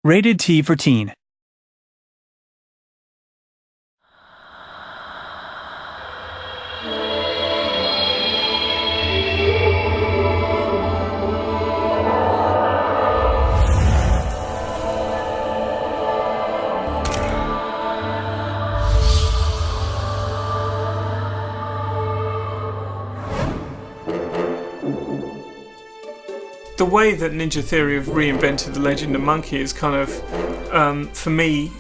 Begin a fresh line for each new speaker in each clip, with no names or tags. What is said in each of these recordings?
Rated T for Teen.
The way that Ninja Theory have reinvented the Legend of Monkey is kind of, for me,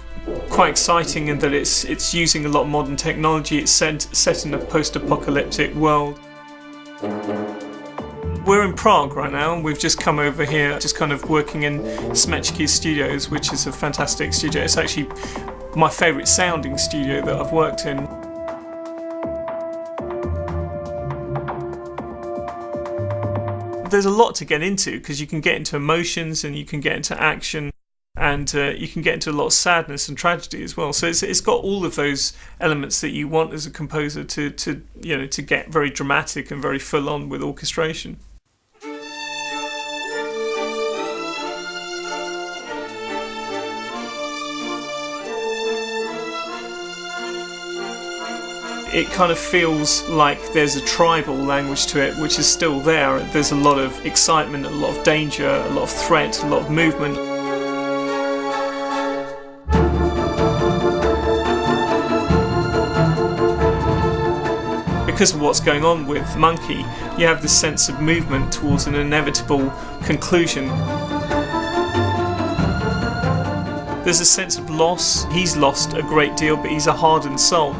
quite exciting in that it's using a lot of modern technology. It's set in a post-apocalyptic world. We're in Prague right now, and we've just come over here, just kind of working in Smečky Studios, which is a fantastic studio. It's actually my favourite sounding studio that I've worked in. There's a lot to get into because you can get into emotions and you can get into action and you can get into a lot of sadness and tragedy as well. So it's got all of those elements that you want as a composer to get very dramatic and very full on with orchestration. It kind of feels like there's a tribal language to it, which is still there. There's a lot of excitement, a lot of danger, a lot of threat, a lot of movement. Because of what's going on with Monkey, you have this sense of movement towards an inevitable conclusion. There's a sense of loss. He's lost a great deal, but he's a hardened soul.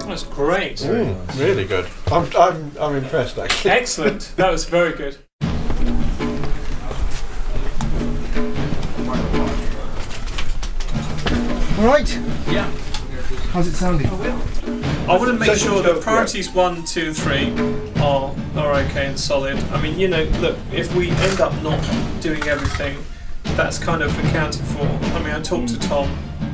That's great.
Really good. I'm impressed, actually.
Excellent. That was very good.
All right.
Yeah.
How's it sounding?
I want to make sure that priorities 1, 2, and 3 are okay and solid. I mean, look, if we end up not doing everything, that's kind of accounted for. I mean, I talked to Tom.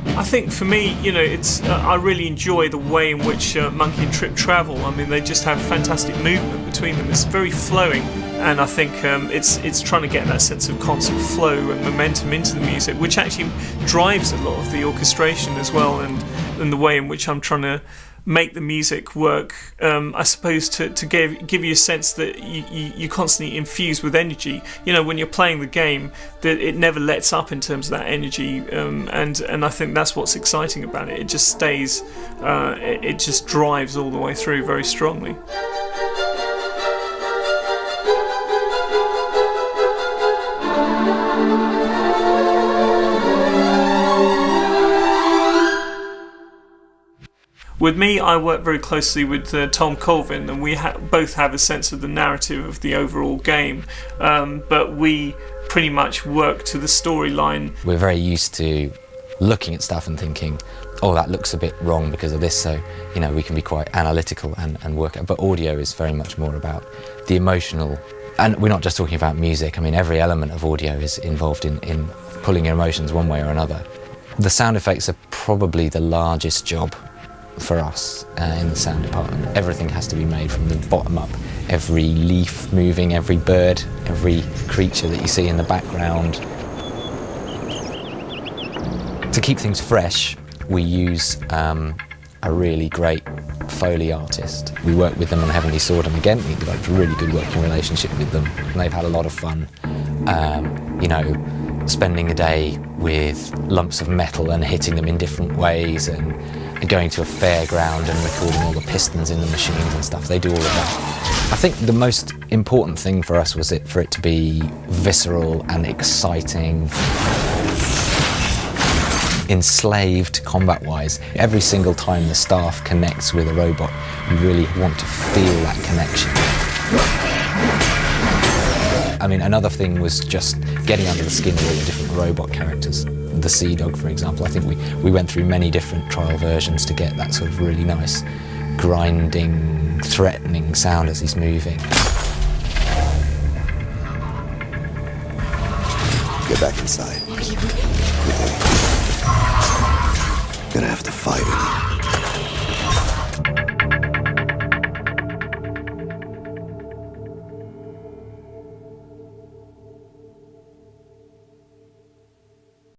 I think for me, it's I really enjoy the way in which Monkey and Trip travel. I mean, they just have fantastic movement between them. It's very flowing, and I think it's trying to get that sense of constant flow and momentum into the music, which actually drives a lot of the orchestration as well, and the way in which I'm trying to make the music work, I suppose, to give you a sense that you constantly infuse with energy. When you're playing the game, that it never lets up in terms of that energy, and I think that's what's exciting about it. It just stays, it just drives all the way through very strongly. With me, I work very closely with Tom Colvin, and we both have a sense of the narrative of the overall game, but we pretty much work to the storyline.
We're very used to looking at stuff and thinking, oh, that looks a bit wrong because of this, so we can be quite analytical and work out. But audio is very much more about the emotional, and we're not just talking about music. I mean, every element of audio is involved in pulling your emotions one way or another. The sound effects are probably the largest job for us in the sound department. Everything has to be made from the bottom up. Every leaf moving, every bird, every creature that you see in the background. To keep things fresh, we use a really great foley artist. We work with them on Heavenly Sword, and again, we've got a really good working relationship with them. And they've had a lot of fun, spending a day with lumps of metal and hitting them in different ways, and going to a fairground and recording all the pistons in the machines and stuff. They do all of that. I think the most important thing for us was for it to be visceral and exciting, enslaved combat-wise. Every single time the staff connects with a robot, you really want to feel that connection. I mean, another thing was just getting under the skin of all the different robot characters. The Sea Dog, for example, I think we went through many different trial versions to get that sort of really nice, grinding, threatening sound as he's moving.
Get back inside. Gonna have to fight him.